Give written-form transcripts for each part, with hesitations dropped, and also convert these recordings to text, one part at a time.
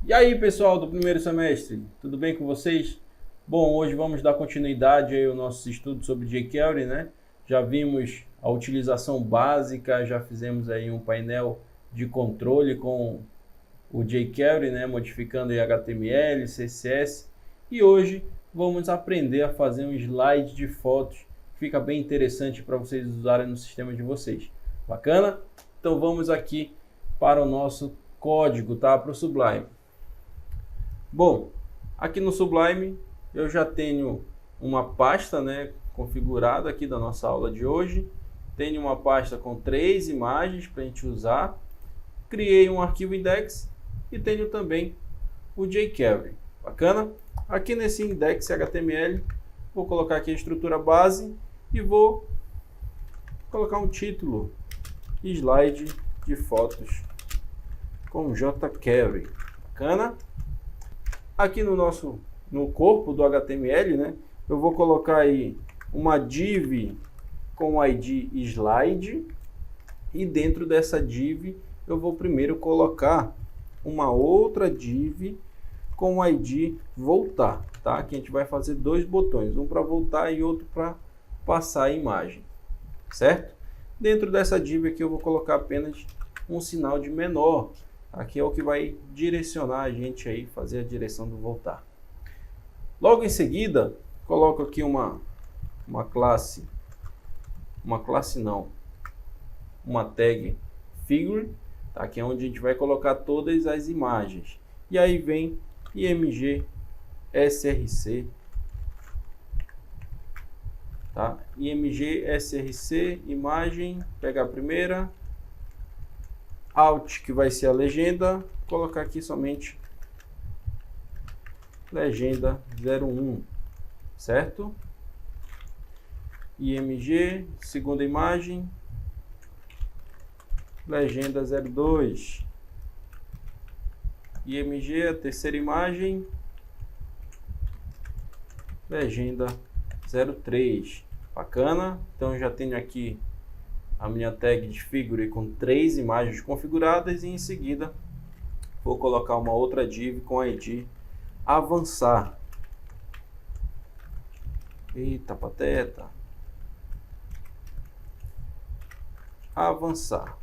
E aí, pessoal do primeiro semestre, tudo bem com vocês? Bom, hoje vamos dar continuidade aí ao nosso estudo sobre jQuery, né? Já vimos a utilização básica, já fizemos aí um painel de controle com o jQuery, né? Modificando aí HTML, CSS. E hoje vamos aprender a fazer um slide de fotos. Fica bem interessante para vocês usarem no sistema de vocês. Bacana? Então vamos aqui para o nosso código, tá? Para o Sublime. Bom, aqui no Sublime eu já tenho uma pasta, né, configurada aqui da nossa aula de hoje. Tenho uma pasta com 3 imagens para a gente usar. Criei um arquivo index e tenho também o jQuery. Bacana? Aqui nesse index.html vou colocar aqui a estrutura base e vou colocar um título: slide de fotos com jQuery. Bacana? Aqui no corpo do HTML, né, eu vou colocar aí uma div com o ID slide, e dentro dessa div eu vou primeiro colocar uma outra div com o ID voltar, tá? Que a gente vai fazer dois botões, um para voltar e outro para passar a imagem, certo? Dentro dessa div aqui eu vou colocar apenas um sinal de menor. Aqui é o que vai direcionar a gente aí, fazer a direção do voltar. Logo em seguida, coloco aqui uma tag figure, tá? Que é onde a gente vai colocar todas as imagens. E aí vem img src, tá? img src imagem, pegar a primeira, alt, que vai ser a legenda, colocar aqui somente legenda 01, certo? img, segunda imagem, legenda 02, img, a terceira imagem, legenda 03. Bacana? Então eu já tenho aqui a minha tag de figure com 3 imagens configuradas, e em seguida vou colocar uma outra div com ID avançar. Eita, pateta. Avançar.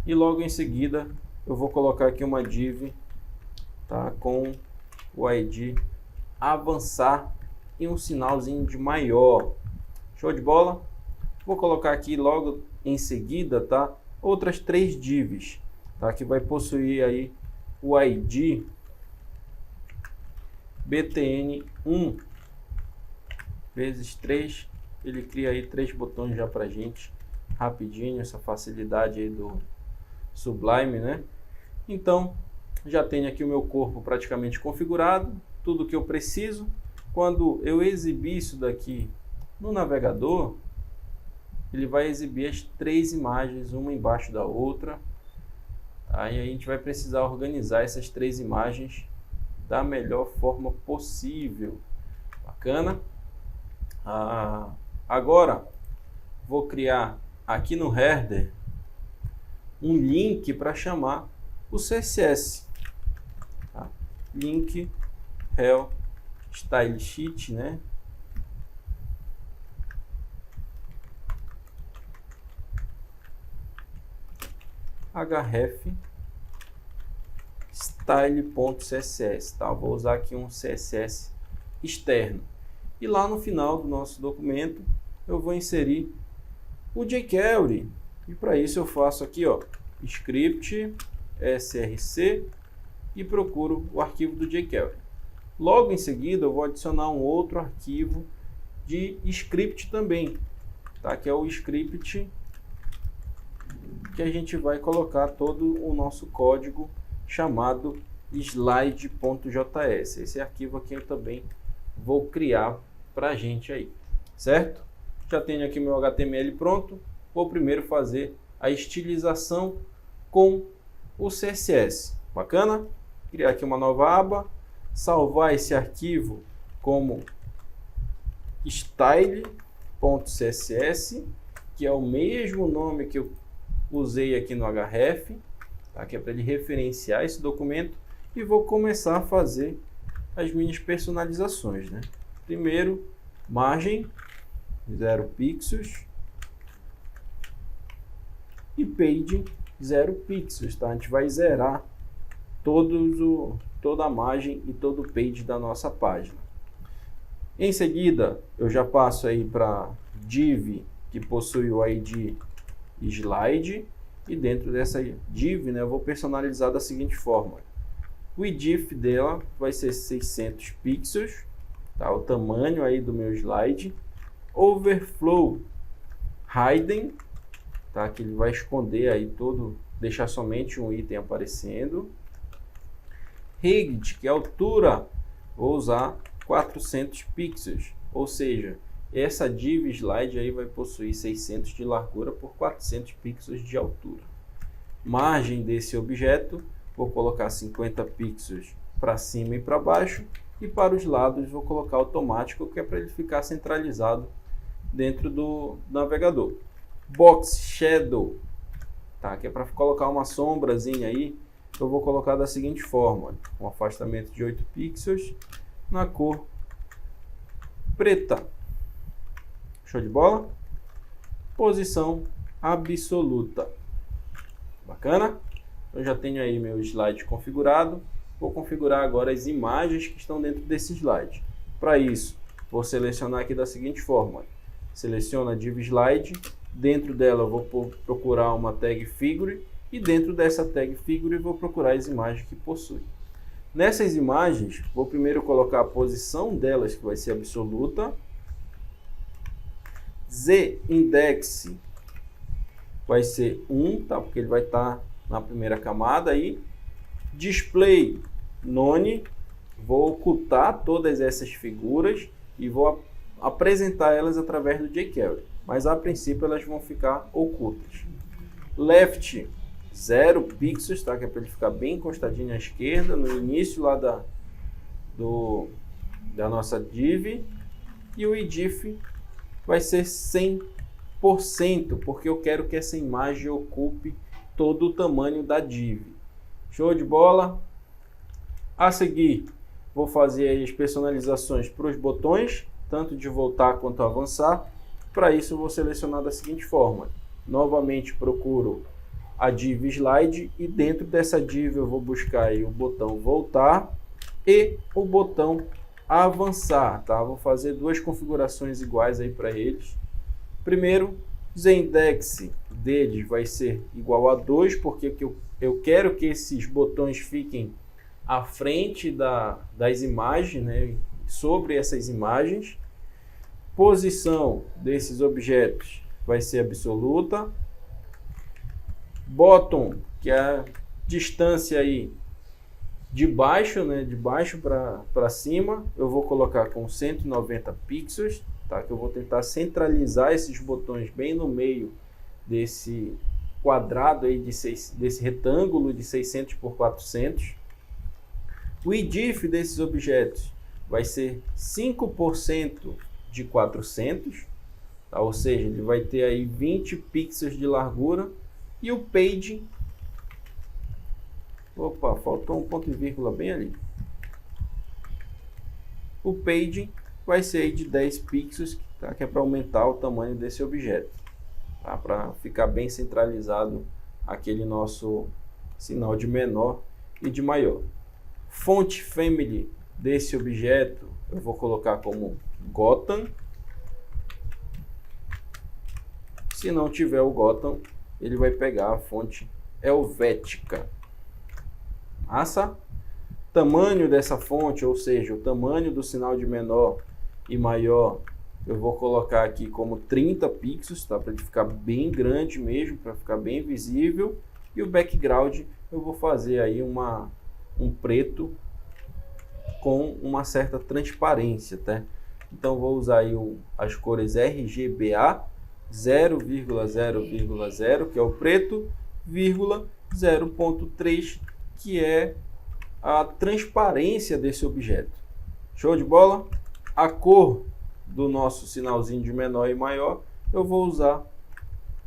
E logo em seguida eu vou colocar aqui uma div, tá, com o ID avançar e um sinalzinho de maior. Show de bola? Vou colocar aqui logo em seguida, tá, outras 3 divs, tá, que vai possuir aí o ID btn1 vezes 3. Ele cria aí 3 botões já pra gente, rapidinho, essa facilidade aí do Sublime, né? Então já tenho aqui o meu corpo praticamente configurado, tudo que eu preciso. Quando eu exibir isso daqui no navegador, ele vai exibir as 3 imagens, uma embaixo da outra. Aí a gente vai precisar organizar essas 3 imagens da melhor forma possível. Bacana? Agora vou criar aqui no header um link para chamar o CSS, tá? Link rel style sheet, né? href style.css, tá? Vou usar aqui um CSS externo. E lá no final do nosso documento eu vou inserir o jQuery. E para isso eu faço aqui, ó, script src e procuro o arquivo do jQuery. Logo em seguida eu vou adicionar um outro arquivo de script também, tá? Que é o script que a gente vai colocar todo o nosso código chamado slide.js. Esse arquivo aqui eu também vou criar para a gente aí, certo? Já tenho aqui meu HTML pronto. Vou primeiro fazer a estilização com o CSS. Bacana? Criar aqui uma nova aba, salvar esse arquivo como style, .css, que é o mesmo nome que eu usei aqui no href, tá? Que é para ele referenciar esse documento, e vou começar a fazer as minhas personalizações, né? Primeiro, margem 0 pixels e page 0 pixels, tá? A gente vai zerar toda a margem e todo o page da nossa página. Em seguida, eu já passo aí para div que possui o ID slide, e dentro dessa div, né, eu vou personalizar da seguinte forma: o width dela vai ser 600 pixels, tá? O tamanho aí do meu slide. Overflow hidden, tá? Que ele vai esconder aí todo, deixar somente um item aparecendo. Height, que é a altura, vou usar 400 pixels, ou seja, essa div slide aí vai possuir 600 de largura por 400 pixels de altura. Margem desse objeto, vou colocar 50 pixels para cima e para baixo, e para os lados vou colocar automático, que é para ele ficar centralizado dentro do navegador. Box Shadow, tá? Que é para colocar uma sombrazinha aí, eu vou colocar da seguinte forma: um afastamento de 8 pixels na cor preta. Show de bola? Posição absoluta. Bacana? Eu já tenho aí meu slide configurado. Vou configurar agora as imagens que estão dentro desse slide. Para isso, vou selecionar aqui da seguinte forma: seleciono a div slide, dentro dela eu vou procurar uma tag figure, e dentro dessa tag figure eu vou procurar as imagens que possui. Nessas imagens, vou primeiro colocar a posição delas, que vai ser absoluta. Z-index vai ser 1, tá? Porque ele vai estar na primeira camada aí. Display none, vou ocultar todas essas figuras e vou apresentar elas através do jQuery, mas a princípio elas vão ficar ocultas. Left 0 pixels, tá? Que é para ele ficar bem encostadinho à esquerda, no início lá da nossa div. E o width vai ser 100%, porque eu quero que essa imagem ocupe todo o tamanho da div. Show de bola? A seguir, vou fazer as personalizações para os botões, tanto de voltar quanto avançar. Para isso, eu vou selecionar da seguinte forma: novamente procuro a div slide, e dentro dessa div eu vou buscar aí o botão voltar e o botão avançar, tá? Vou fazer duas configurações iguais aí para eles. Primeiro, z-index deles vai ser igual a 2, porque eu quero que esses botões fiquem à frente das imagens, né? Sobre essas imagens. Posição desses objetos vai ser absoluta. Bottom, que é a distância aí de baixo, né? De baixo para cima, eu vou colocar com 190 pixels, tá? Que eu vou tentar centralizar esses botões bem no meio desse quadrado aí desse retângulo de 600 por 400. O width desses objetos vai ser 5% de 400, tá? Ou seja, ele vai ter aí 20 pixels de largura. E o page, opa, faltou um ponto e vírgula bem ali. O page vai ser aí de 10 pixels, tá? Que é para aumentar o tamanho desse objeto, tá? Para ficar bem centralizado aquele nosso sinal de menor e de maior. Font family desse objeto eu vou colocar como Gotham. Se não tiver o Gotham, ele vai pegar a fonte Helvética. Massa? Tamanho dessa fonte, ou seja, o tamanho do sinal de menor e maior, eu vou colocar aqui como 30 pixels, tá? Para ele ficar bem grande mesmo, para ficar bem visível. E o background eu vou fazer aí um preto com uma certa transparência, tá? Então vou usar aí as cores RGBA 0,0,0, que é o preto, vírgula 0,3, que é a transparência desse objeto. Show de bola? A cor do nosso sinalzinho de menor e maior, eu vou usar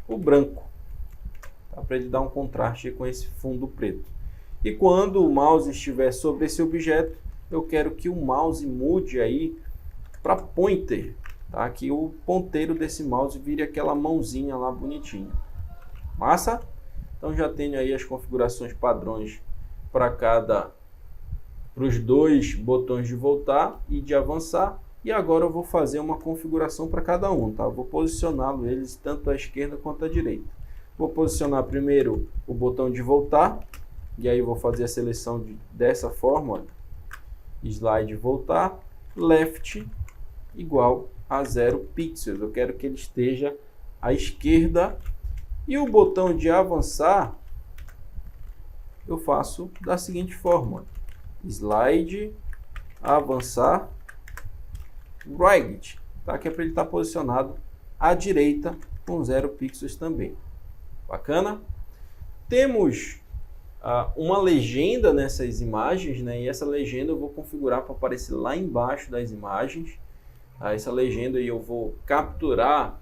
o branco, tá? Para ele dar um contraste com esse fundo preto. E quando o mouse estiver sobre esse objeto, eu quero que o mouse mude aí para pointer, tá? Que o ponteiro desse mouse vire aquela mãozinha lá bonitinha. Massa? Então já tenho aí as configurações padrões para os dois botões de voltar e de avançar. E agora eu vou fazer uma configuração para cada um, tá? Eu vou posicioná-los eles tanto à esquerda quanto à direita. Vou posicionar primeiro o botão de voltar, e aí vou fazer a seleção dessa forma, olha. Slide voltar, left igual a 0 pixels. Eu quero que ele esteja à esquerda. E o botão de avançar, eu faço da seguinte forma: slide, avançar, right, tá? Que é para ele estar posicionado à direita com 0 pixels também. Bacana? Temos uma legenda nessas imagens, né? E essa legenda eu vou configurar para aparecer lá embaixo das imagens. Essa legenda aí eu vou capturar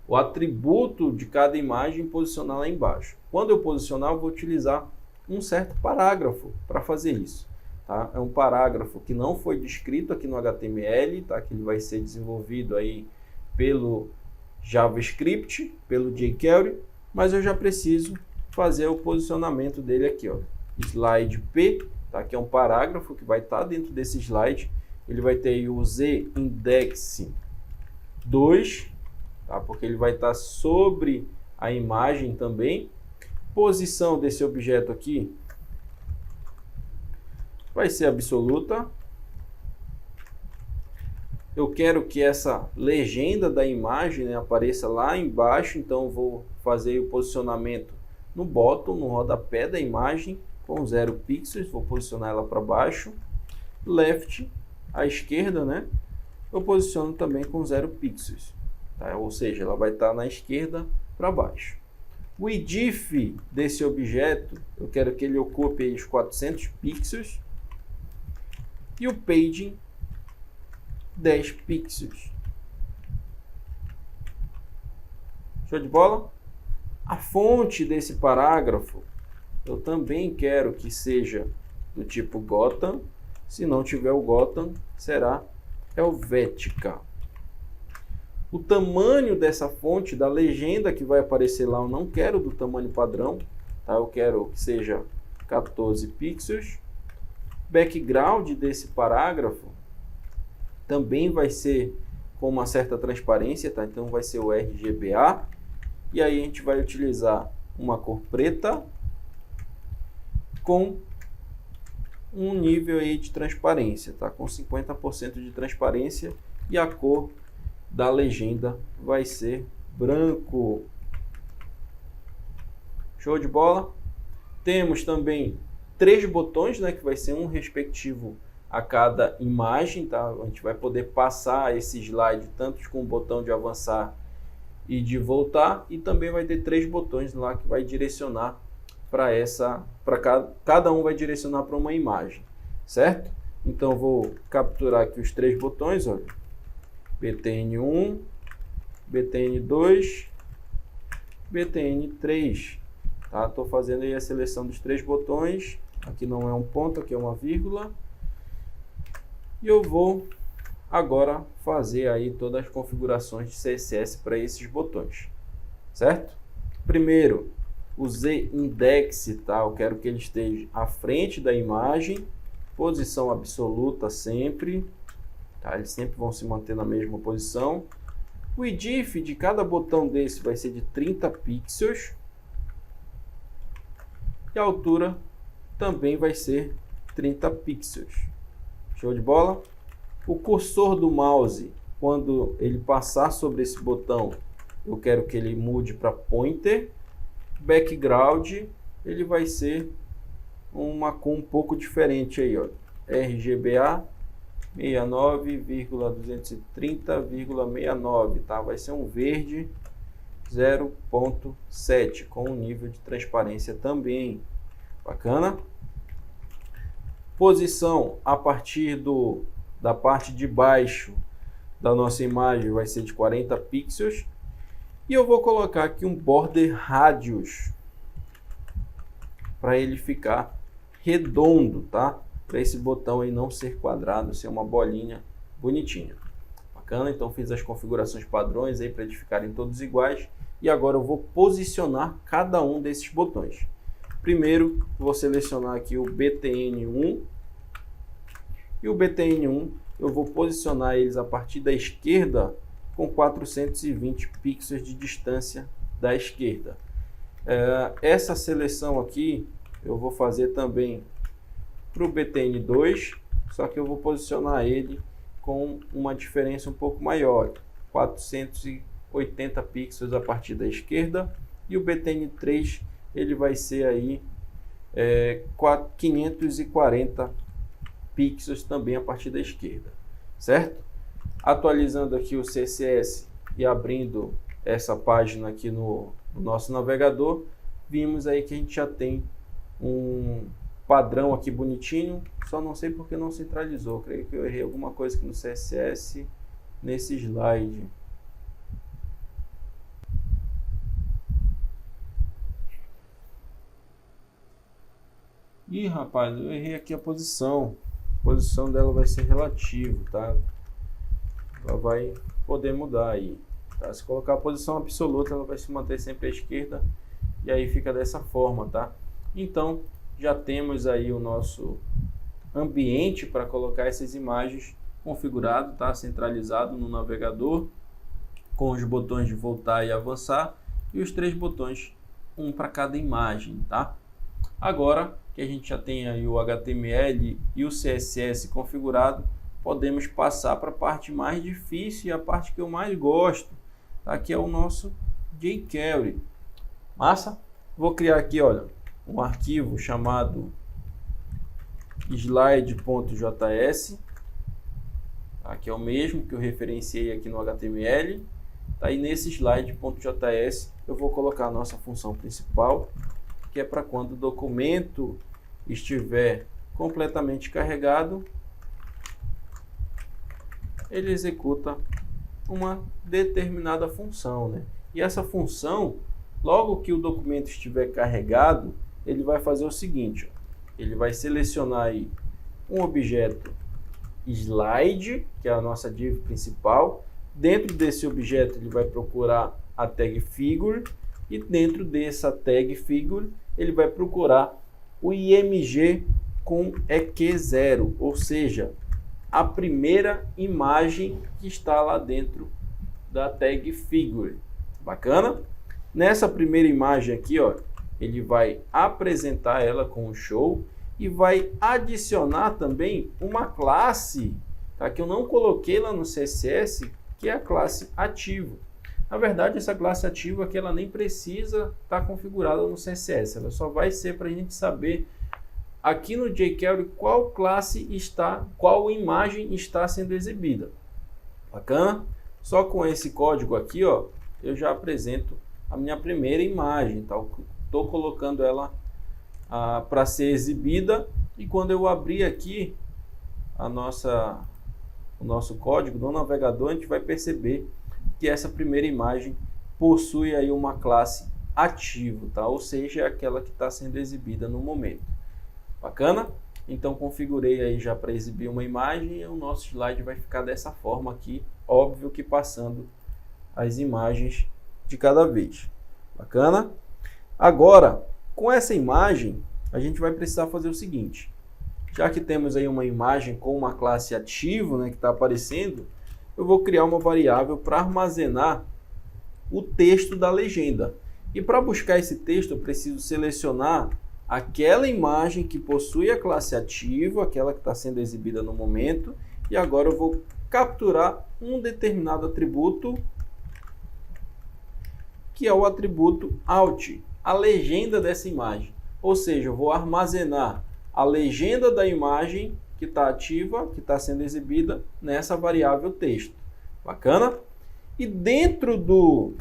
o atributo de cada imagem e posicionar lá embaixo. Quando eu posicionar, eu vou utilizar um certo parágrafo para fazer isso, tá? É um parágrafo que não foi descrito aqui no HTML, tá? Que ele vai ser desenvolvido aí pelo JavaScript, pelo jQuery, mas eu já preciso fazer o posicionamento dele aqui, ó. Slide P, tá? Que é um parágrafo que vai estar dentro desse slide. Ele vai ter aí o z-index 2, tá? Porque ele vai estar sobre a imagem também. Posição desse objeto aqui vai ser absoluta. Eu quero que essa legenda da imagem, né, apareça lá embaixo, então eu vou fazer o posicionamento no bottom, no rodapé da imagem, com 0 pixels, vou posicionar ela para baixo. Left, à esquerda, né, eu posiciono também com 0 pixels, tá? Ou seja, ela vai estar na esquerda para baixo. O IDIF desse objeto, eu quero que ele ocupe aí os 400 pixels. E o Paging, 10 pixels. Show de bola? A fonte desse parágrafo, eu também quero que seja do tipo Gotham. Se não tiver o Gotham, será Helvetica. O tamanho dessa fonte, da legenda que vai aparecer lá, eu não quero do tamanho padrão, tá? Eu quero que seja 14 pixels. Background desse parágrafo também vai ser com uma certa transparência, tá? Então vai ser o RGBA. E aí a gente vai utilizar uma cor preta com um nível aí de transparência, tá? Com 50% de transparência, e a cor da legenda vai ser branco. Show de bola? Temos também 3 botões, né, que vai ser um respectivo a cada imagem, tá? A gente vai poder passar esse slide tanto com o botão de avançar e de voltar, e também vai ter 3 botões lá que vai direcionar cada um vai direcionar para uma imagem, certo? Então eu vou capturar aqui os 3 botões, olha. BTN1, BTN2, BTN3, tá? Estou fazendo aí a seleção dos 3 botões. Aqui não é um ponto, aqui é uma vírgula. E eu vou agora fazer aí todas as configurações de CSS para esses botões, certo? Primeiro, o z-index, tá? Eu quero que ele esteja à frente da imagem, posição absoluta sempre, tá? Eles sempre vão se manter na mesma posição. O IDIF de cada botão desse vai ser de 30 pixels. E a altura também vai ser 30 pixels. Show de bola? O cursor do mouse, quando ele passar sobre esse botão, eu quero que ele mude para pointer. Background, ele vai ser uma cor um pouco diferente aí, ó. RGBA 69,230,69, tá? Vai ser um verde 0.7 com um nível de transparência também. Bacana? Posição a partir da parte de baixo da nossa imagem vai ser de 40 pixels. E eu vou colocar aqui um border radius para ele ficar redondo, tá? Para esse botão aí não ser quadrado, ser uma bolinha bonitinha. Bacana? Então fiz as configurações padrões aí para eles ficarem todos iguais. E agora eu vou posicionar cada um desses botões. Primeiro, vou selecionar aqui o BTN1. E o BTN1, eu vou posicionar eles a partir da esquerda com 420 pixels de distância da esquerda. Essa seleção aqui eu vou fazer também para o BTN2, só que eu vou posicionar ele com uma diferença um pouco maior, 480 pixels a partir da esquerda, e o BTN3 ele vai ser aí 540 pixels também a partir da esquerda, certo? Atualizando aqui o CSS e abrindo essa página aqui no nosso navegador, vimos aí que a gente já tem um padrão aqui bonitinho, só não sei porque não centralizou. Creio que eu errei alguma coisa aqui no CSS nesse slide. Ih, rapaz, eu errei aqui a posição. A posição dela vai ser relativa, tá? Ela vai poder mudar aí, tá? Se colocar a posição absoluta, ela vai se manter sempre à esquerda e aí fica dessa forma, tá? Então já temos aí o nosso ambiente para colocar essas imagens configurado, tá? Centralizado no navegador, com os botões de voltar e avançar e os 3 botões, um para cada imagem, tá? Agora que a gente já tem aí o HTML e o CSS configurado, podemos passar para a parte mais difícil e a parte que eu mais gosto, tá? Que é o nosso jQuery. Massa? Vou criar aqui, olha, um arquivo chamado slide.js, tá? Que é o mesmo que eu referenciei aqui no HTML. Tá? E nesse slide.js eu vou colocar a nossa função principal, que é para quando o documento estiver completamente carregado, ele executa uma determinada função, né? E essa função, logo que o documento estiver carregado, ele vai fazer o seguinte, ó. Ele vai selecionar aí um objeto slide, que é a nossa div principal. Dentro desse objeto ele vai procurar a tag figure, e dentro dessa tag figure ele vai procurar o img com EQ0, ou seja, a primeira imagem que está lá dentro da tag figure. Bacana? Nessa primeira imagem aqui, ó, ele vai apresentar ela com o show e vai adicionar também uma classe, tá, que eu não coloquei lá no CSS, que é a classe ativo. Na verdade, essa classe ativa aqui ela nem precisa estar configurada no CSS, ela só vai ser para a gente saber aqui no jQuery qual classe está, qual imagem está sendo exibida. Bacana? Só com esse código aqui, ó, eu já apresento a minha primeira imagem, tá? Estou colocando ela para ser exibida, e quando eu abrir aqui o nosso código no navegador, a gente vai perceber que essa primeira imagem possui aí uma classe ativo, tá? Ou seja, é aquela que está sendo exibida no momento. Bacana? Então configurei aí já para exibir uma imagem, e o nosso slide vai ficar dessa forma aqui, óbvio que passando as imagens de cada vez. Bacana? Agora, com essa imagem, a gente vai precisar fazer o seguinte. Já que temos aí uma imagem com uma classe ativo, né, que está aparecendo, eu vou criar uma variável para armazenar o texto da legenda. E para buscar esse texto, eu preciso selecionar aquela imagem que possui a classe ativa, aquela que está sendo exibida no momento, e agora eu vou capturar um determinado atributo, que é o atributo alt, a legenda dessa imagem. Ou seja, eu vou armazenar a legenda da imagem que está ativa, que está sendo exibida nessa variável texto. Bacana? E dentro do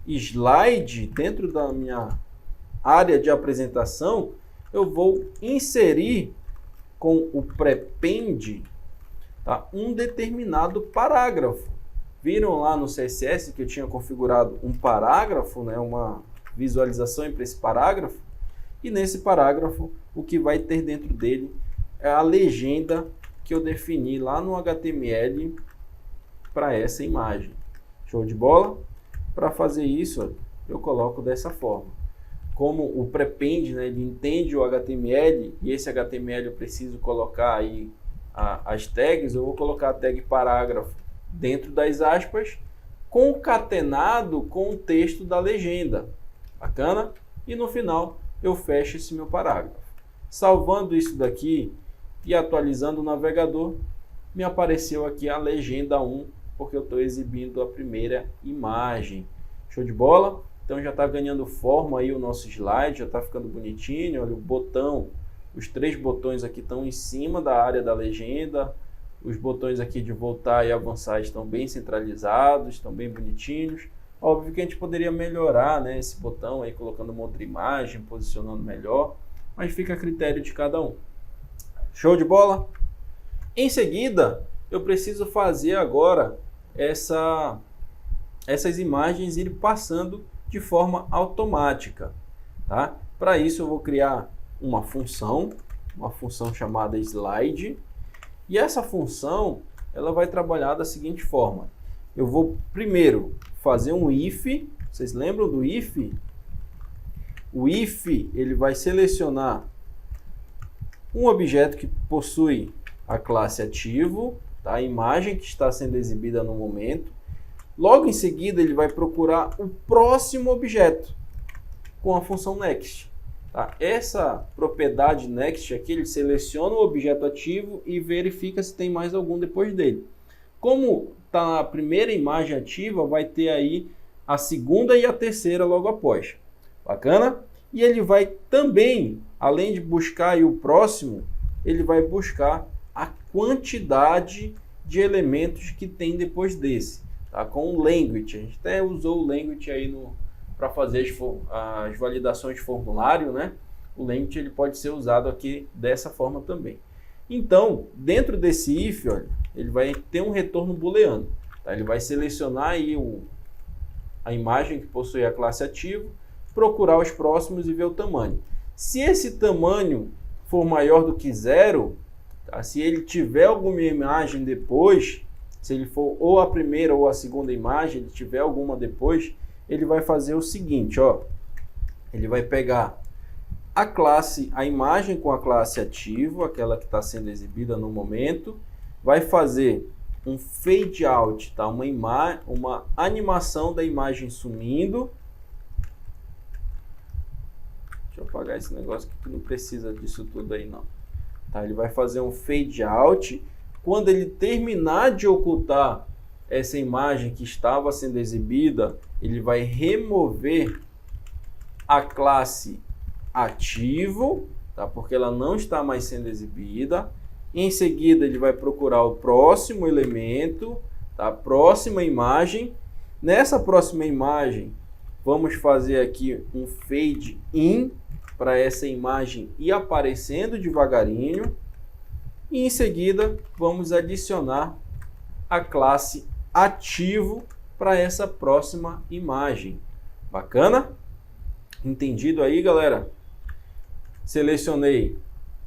slide, dentro da minha área de apresentação, eu vou inserir com o prepend tá? Um determinado parágrafo. Viram lá no CSS que eu tinha configurado um parágrafo, né? Uma visualização para esse parágrafo? E nesse parágrafo, o que vai ter dentro dele é a legenda que eu defini lá no HTML para essa imagem. Show de bola? Para fazer isso, eu coloco dessa forma. Como o prepend, né, ele entende o HTML, e esse HTML eu preciso colocar aí as tags, eu vou colocar a tag parágrafo dentro das aspas, concatenado com o texto da legenda. Bacana? E no final eu fecho esse meu parágrafo. Salvando isso daqui e atualizando o navegador, me apareceu aqui a legenda 1, porque eu estou exibindo a primeira imagem. Show de bola? Então já está ganhando forma aí o nosso slide, já está ficando bonitinho. Olha o botão, os 3 botões aqui estão em cima da área da legenda. Os botões aqui de voltar e avançar estão bem centralizados, estão bem bonitinhos. Óbvio que a gente poderia melhorar, né, esse botão aí, colocando uma outra imagem, posicionando melhor, mas fica a critério de cada um. Show de bola? Em seguida, eu preciso fazer agora essas imagens irem passando de forma automática, tá? Para isso eu vou criar uma função chamada slide, e essa função ela vai trabalhar da seguinte forma. Eu vou primeiro fazer um if. Vocês lembram do if? O if ele vai selecionar um objeto que possui a classe ativo, tá? A imagem que está sendo exibida no momento. Logo em seguida ele vai procurar o próximo objeto com a função next. Tá? Essa propriedade next aqui, ele seleciona o objeto ativo e verifica se tem mais algum depois dele. Como está a primeira imagem ativa, vai ter aí a segunda e a terceira logo após. Bacana? E ele vai também, além de buscar aí o próximo, ele vai buscar a quantidade de elementos que tem depois desse. Tá? Com o language, a gente até usou o language aí para fazer as validações de formulário, né? O language ele pode ser usado aqui dessa forma também. Então, dentro desse if, olha, ele vai ter um retorno booleano. Tá? Ele vai selecionar aí a imagem que possui a classe ativo, procurar os próximos e ver o tamanho. Se esse tamanho for maior do que 0, tá? Se ele tiver alguma imagem depois, se ele for ou a primeira ou a segunda imagem, ele tiver alguma depois, ele vai fazer o seguinte, ó. Ele vai pegar a imagem com a classe ativo, aquela que está sendo exibida no momento, vai fazer um fade out, tá? Uma animação da imagem sumindo. Deixa eu apagar esse negócio que não precisa disso tudo aí não. Tá? Ele vai fazer um fade out. Quando ele terminar de ocultar essa imagem que estava sendo exibida, ele vai remover a classe ativo, tá? Porque ela não está mais sendo exibida. Em seguida, ele vai procurar o próximo elemento, tá? A próxima imagem. Nessa próxima imagem, vamos fazer aqui um fade in para essa imagem ir aparecendo devagarinho. E em seguida, vamos adicionar a classe ativo para essa próxima imagem. Bacana? Entendido aí, galera? Selecionei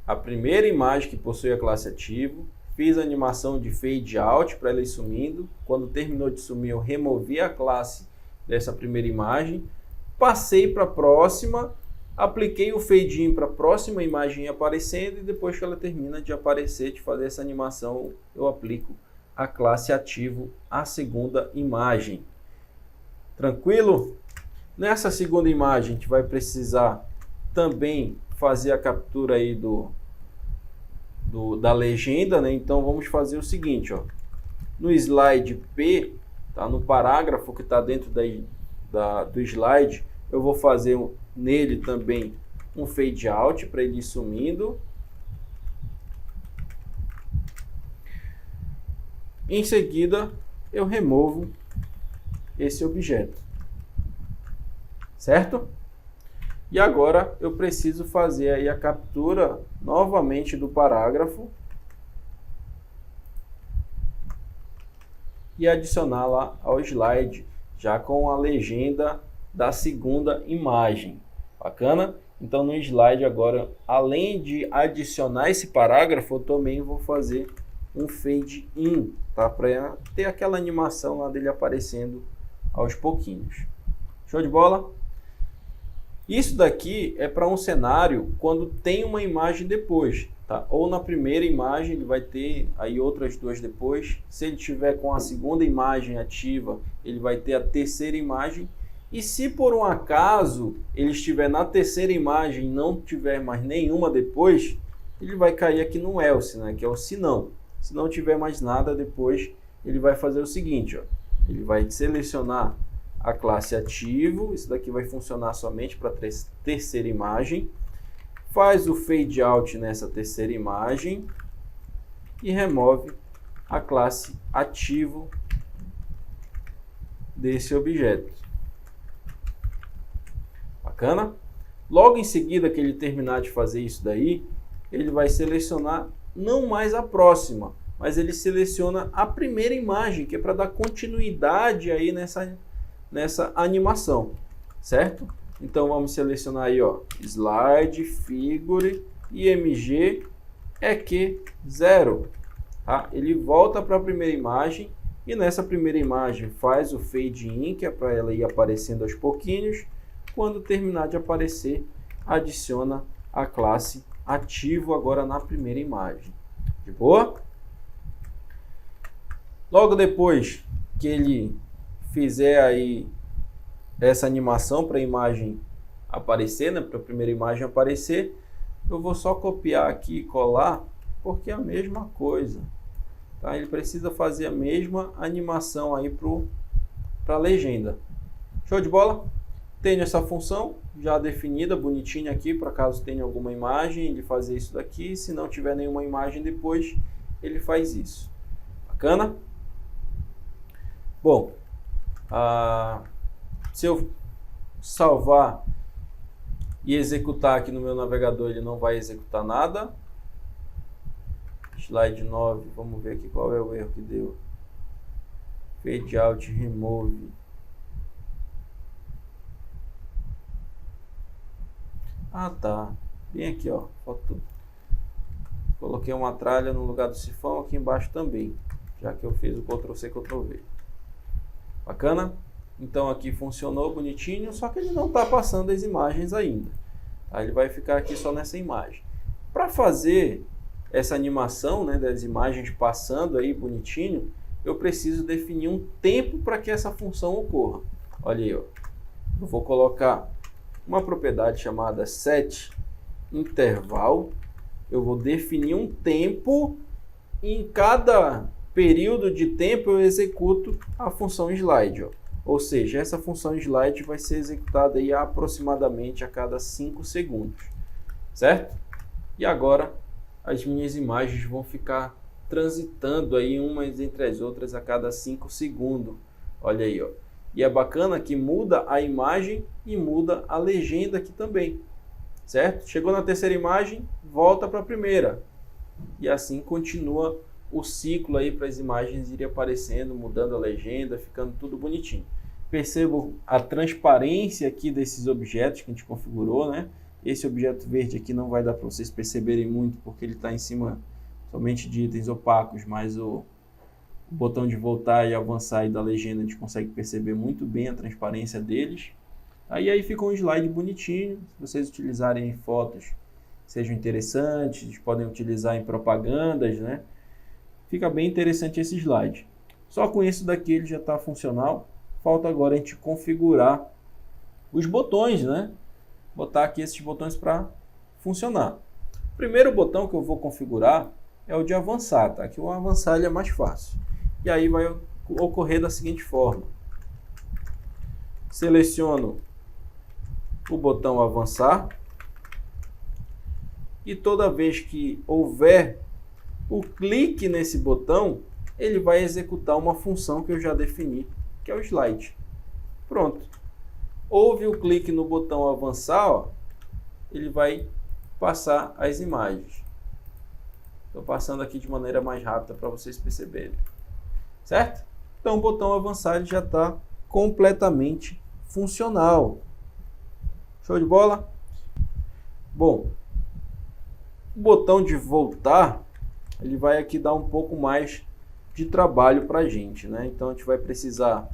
a primeira imagem que possui a classe ativo, fiz a animação de fade out para ela ir sumindo. Quando terminou de sumir, eu removi a classe dessa primeira imagem, passei para a próxima, apliquei o fade in para a próxima imagem aparecendo, e depois que ela termina de aparecer, de fazer essa animação, eu aplico a classe ativo à segunda imagem. Tranquilo? Nessa segunda imagem, a gente vai precisar também fazer a captura aí da legenda, né? Então vamos fazer o seguinte, ó. No slide P, tá? No parágrafo que está dentro do slide, eu vou fazer nele também um fade out para ele ir sumindo. Em seguida, eu removo esse objeto, certo? E agora eu preciso fazer aí a captura novamente do parágrafo. e adicionar lá ao slide, já com a legenda da segunda imagem. Bacana? Então no slide agora, além de adicionar esse parágrafo, eu também vou fazer um fade in, tá? Para ter aquela animação lá dele aparecendo aos pouquinhos. Show de bola? Isso daqui é para um cenário quando tem uma imagem depois, tá? Ou na primeira imagem ele vai ter aí outras duas depois. Se ele tiver com a segunda imagem ativa, ele vai ter a terceira imagem. E se por um acaso ele estiver na terceira imagem e não tiver mais nenhuma depois, ele vai cair aqui no else, né? Que é o se não. Se não tiver mais nada depois, ele vai fazer o seguinte, ó. Ele vai selecionar a classe ativo, isso daqui vai funcionar somente para a terceira imagem, faz o fade out nessa terceira imagem e remove a classe ativo desse objeto. Bacana? Logo em seguida que ele terminar de fazer isso daí, ele vai selecionar não mais a próxima, mas ele seleciona a primeira imagem, que é para dar continuidade aí nessa animação, certo? Então vamos selecionar aí, ó, slide, figure, img, EQ 0. Tá? Ele volta para a primeira imagem e nessa primeira imagem faz o fade in, que é para ela ir aparecendo aos pouquinhos. Quando terminar de aparecer, adiciona a classe ativo agora na primeira imagem. De boa? Logo depois que ele fizer aí essa animação para a imagem aparecer, né, para a primeira imagem aparecer, eu vou só copiar aqui e colar, porque é a mesma coisa. Tá? Ele precisa fazer a mesma animação aí para a legenda. Show de bola? Tenho essa função já definida, bonitinha aqui, para caso tenha alguma imagem, ele fazer isso daqui. Se não tiver nenhuma imagem depois, ele faz isso. Bacana? Bom, se eu salvar e executar aqui no meu navegador, ele não vai executar nada. Slide 9, vamos ver aqui qual é o erro que deu. Fade out, remove. Ah, tá. Bem aqui, ó. Coloquei uma tralha no lugar do sifão aqui embaixo também, já que eu fiz o Ctrl+C, Ctrl+V. Bacana? Então aqui funcionou bonitinho, só que ele não está passando as imagens ainda. Tá? Ele vai ficar aqui só nessa imagem. Para fazer essa animação, né, das imagens passando aí bonitinho, eu preciso definir um tempo para que essa função ocorra. Olha aí, ó. Eu vou colocar uma propriedade chamada setInterval. Eu vou definir um tempo. Em cada período de tempo eu executo a função slide, ó. Ou seja, essa função slide vai ser executada aí aproximadamente a cada 5 segundos, certo? E agora as minhas imagens vão ficar transitando aí umas entre as outras a cada 5 segundos. Olha aí, ó. E é bacana que muda a imagem e muda a legenda aqui também, certo? Chegou na terceira imagem, volta para a primeira. E assim continua o ciclo aí para as imagens irem aparecendo, mudando a legenda, ficando tudo bonitinho. Percebam a transparência aqui desses objetos que a gente configurou, né? Esse objeto verde aqui não vai dar para vocês perceberem muito, porque ele está em cima somente de itens opacos, mas o botão de voltar e avançar aí da legenda a gente consegue perceber muito bem a transparência deles. Aí fica um slide bonitinho. Se vocês utilizarem em fotos que sejam interessantes, podem utilizar em propagandas, né? Fica bem interessante esse slide. Só com isso daqui ele já está funcional. Falta agora a gente configurar os botões, né? Botar aqui esses botões para funcionar. O primeiro botão que eu vou configurar é o de avançar, tá? Que o avançar ele é mais fácil. E aí vai ocorrer da seguinte forma. Seleciono o botão avançar. E toda vez que houver o clique nesse botão, ele vai executar uma função que eu já defini, que é o slide. Pronto. Houve o clique no botão avançar, ó, ele vai passar as imagens. Estou passando aqui de maneira mais rápida para vocês perceberem. Certo? Então o botão avançar ele já está completamente funcional. Show de bola? Bom, o botão de voltar, ele vai aqui dar um pouco mais de trabalho para a gente, né? Então a gente vai precisar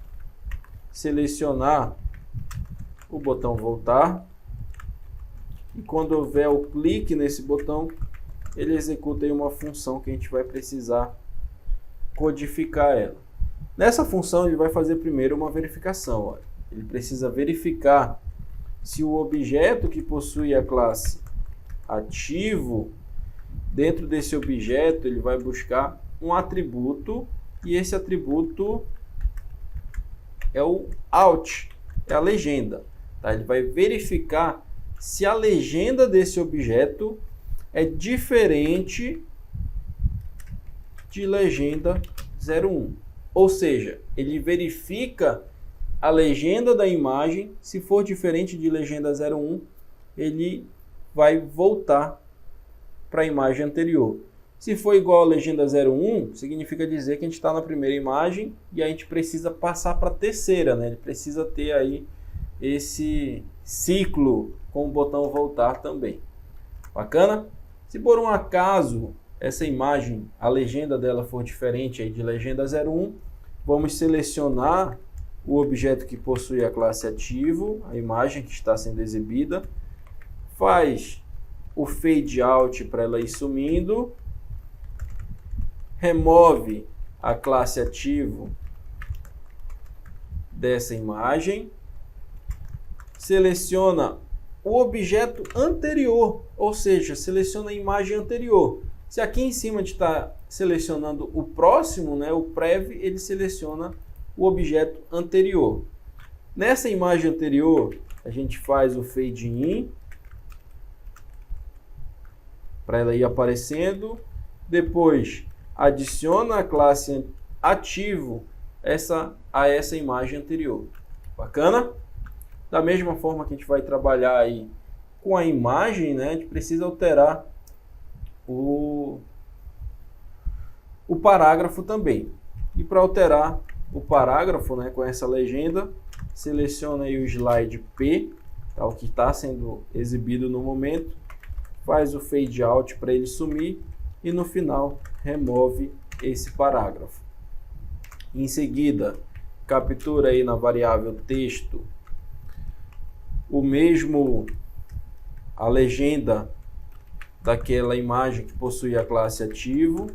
selecionar o botão voltar. E quando houver o clique nesse botão, ele executa aí uma função que a gente vai precisar codificar ela. Nessa função ele vai fazer primeiro uma verificação. Olha. Ele precisa verificar se o objeto que possui a classe ativo, dentro desse objeto ele vai buscar um atributo, e esse atributo é o out, é a legenda. Tá? Ele vai verificar se a legenda desse objeto é diferente de legenda 01. Ou seja, ele verifica a legenda da imagem. Se for diferente de legenda 01, ele vai voltar para a imagem anterior. Se for igual a legenda 01, significa dizer que a gente está na primeira imagem e a gente precisa passar para a terceira, né? Ele precisa ter aí esse ciclo com o botão voltar também. Bacana? Se por um acaso essa imagem, a legenda dela for diferente aí de legenda 01, vamos selecionar o objeto que possui a classe ativo, a imagem que está sendo exibida, faz o fade out para ela ir sumindo, remove a classe ativo dessa imagem, seleciona o objeto anterior, ou seja, seleciona a imagem anterior. Se aqui em cima a gente está selecionando o próximo, né, o prev, ele seleciona o objeto anterior. Nessa imagem anterior, a gente faz o fade in, para ela ir aparecendo. Depois, adiciona a classe ativo a essa imagem anterior. Bacana? Da mesma forma que a gente vai trabalhar aí com a imagem, né, a gente precisa alterar o parágrafo também. E para alterar o parágrafo, né, com essa legenda, seleciona aí o slide P, tá, o que está sendo exibido no momento, faz o fade out para ele sumir e no final remove esse parágrafo. Em seguida, captura aí na variável texto a legenda daquela imagem que possui a classe ativo,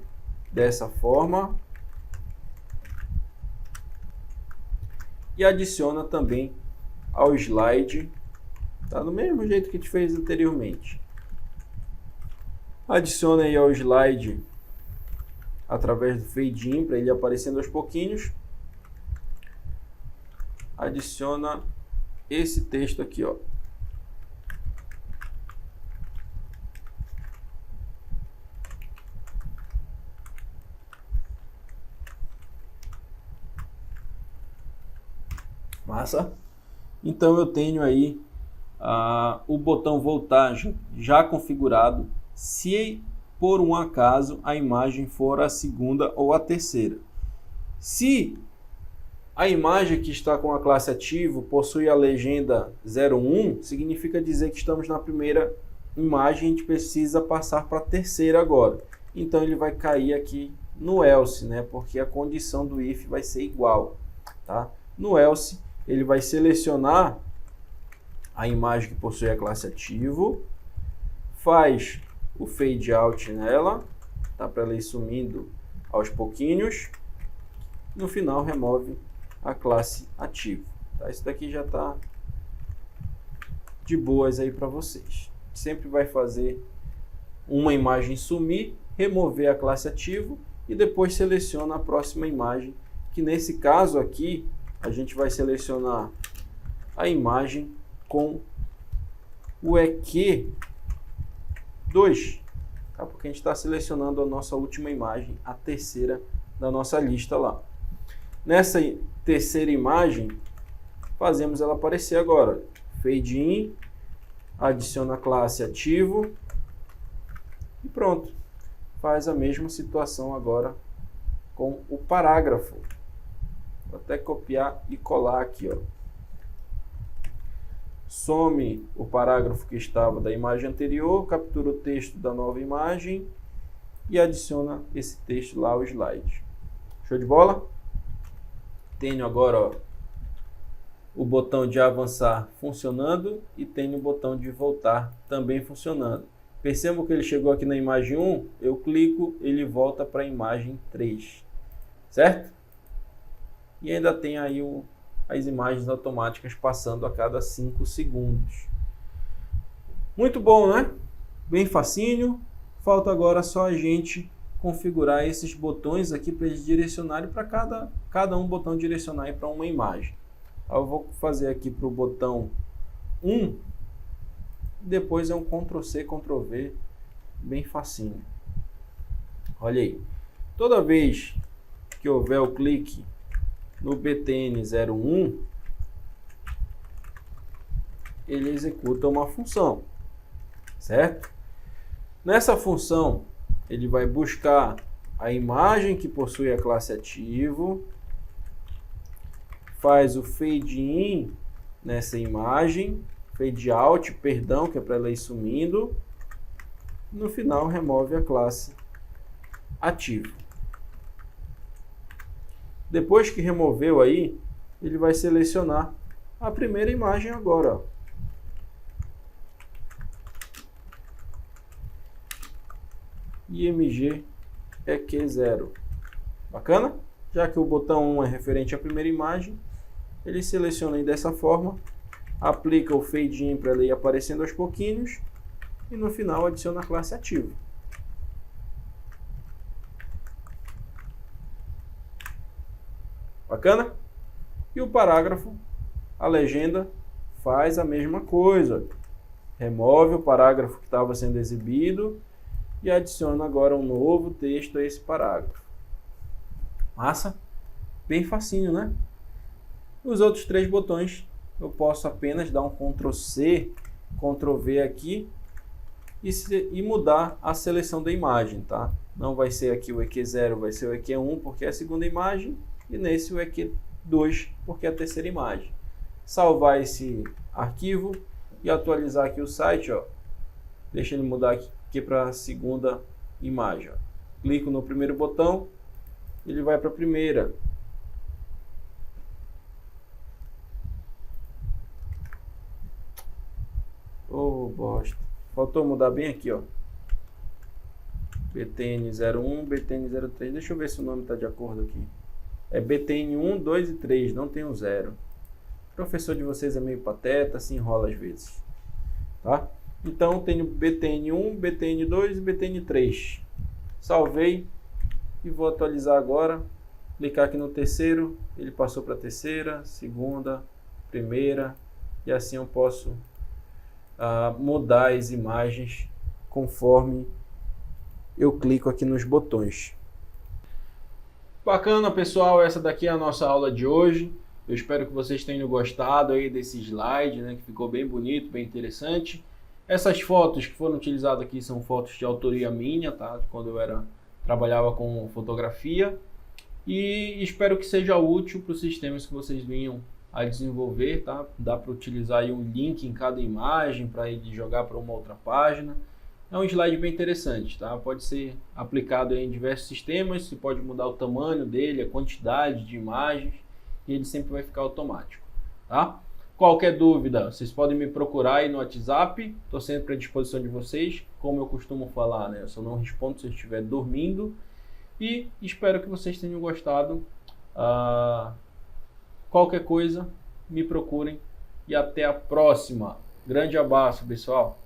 dessa forma, e adiciona também ao slide, tá, do mesmo jeito que a gente fez anteriormente. Adiciona aí ao slide através do fade in, para ele aparecendo aos pouquinhos. Adiciona esse texto aqui, ó. Massa? Então eu tenho aí o botão voltar já configurado, se por um acaso a imagem for a segunda ou a terceira. Se a imagem que está com a classe ativo possui a legenda 01, significa dizer que estamos na primeira imagem, a gente precisa passar para a terceira agora. Então ele vai cair aqui no else, né? Porque a condição do if vai ser igual, tá? No else ele vai selecionar a imagem que possui a classe ativo, faz o fade out nela, tá, para ela ir sumindo aos pouquinhos. No final remove a classe ativo. Tá? Isso daqui já está de boas aí para vocês. Sempre vai fazer uma imagem sumir, remover a classe ativo e depois seleciona a próxima imagem, que nesse caso aqui a gente vai selecionar a imagem com o EQ2, tá? Porque a gente está selecionando a nossa última imagem, a terceira da nossa lista lá. Nessa terceira imagem, fazemos ela aparecer agora. Fade in, adiciona a classe ativo e pronto. Faz a mesma situação agora com o parágrafo. Vou até copiar e colar aqui, ó. Some o parágrafo que estava da imagem anterior, captura o texto da nova imagem e adiciona esse texto lá ao slide. Show de bola? Tenho agora, ó, o botão de avançar funcionando e tenho o botão de voltar também funcionando. Percebam que ele chegou aqui na imagem 1, eu clico, ele volta para a imagem 3, certo? E ainda tem aí as imagens automáticas passando a cada 5 segundos. Muito bom, né? Bem facinho. Falta agora só a gente configurar esses botões aqui para eles direcionarem para cada um botão direcionar para uma imagem. Eu vou fazer aqui para o botão 1, depois é um Ctrl+C, Ctrl+V, bem facinho. Olha aí, toda vez que houver o clique no BTN01, ele executa uma função, certo? Nessa função, ele vai buscar a imagem que possui a classe ativo, faz o fade in nessa imagem, fade out, perdão, que é para ela ir sumindo, no final remove a classe ativo. Depois que removeu aí, ele vai selecionar a primeira imagem agora, ó. IMG EQ0. Bacana? Já que o botão 1 é referente à primeira imagem, ele seleciona aí dessa forma, aplica o fade in para ela ir aparecendo aos pouquinhos e no final adiciona a classe ativo. Bacana? E o parágrafo, a legenda, faz a mesma coisa. Remove o parágrafo que estava sendo exibido e adiciona agora um novo texto a esse parágrafo. Massa? Bem facinho, né? Os outros 3 botões eu posso apenas dar um Ctrl+C, Ctrl+V aqui e mudar a seleção da imagem, tá? Não vai ser aqui o EQ0, vai ser o EQ1 porque é a segunda imagem e nesse o EQ2 porque é a terceira imagem. Salvar esse arquivo e atualizar aqui o site, ó. Deixa ele mudar aqui para a segunda imagem, ó. Clico no primeiro botão, ele vai para a primeira. Oh, bosta. Faltou mudar bem aqui, ó. BTN01, BTN03. Deixa eu ver se o nome está de acordo aqui. É BTN1, 2 e 3, não tem o 0. O professor de vocês é meio pateta, se enrola às vezes. Tá? Então, tenho BTN1, BTN2 e BTN3. Salvei e vou atualizar agora. Clicar aqui no terceiro, ele passou para a terceira, segunda, primeira, e assim eu posso mudar as imagens conforme eu clico aqui nos botões. Bacana, pessoal, essa daqui é a nossa aula de hoje. Eu espero que vocês tenham gostado aí desse slide, né, que ficou bem bonito, bem interessante. Essas fotos que foram utilizadas aqui são fotos de autoria minha, tá? Quando eu trabalhava com fotografia. E espero que seja útil para os sistemas que vocês vinham a desenvolver, tá? Dá para utilizar aí um link em cada imagem para ele jogar para uma outra página. É um slide bem interessante, tá? Pode ser aplicado em diversos sistemas, você pode mudar o tamanho dele, a quantidade de imagens, e ele sempre vai ficar automático, tá? Qualquer dúvida, vocês podem me procurar aí no WhatsApp, estou sempre à disposição de vocês. Como eu costumo falar, né? Eu só não respondo se eu estiver dormindo. E espero que vocês tenham gostado. Qualquer coisa, me procurem e até a próxima. Grande abraço, pessoal.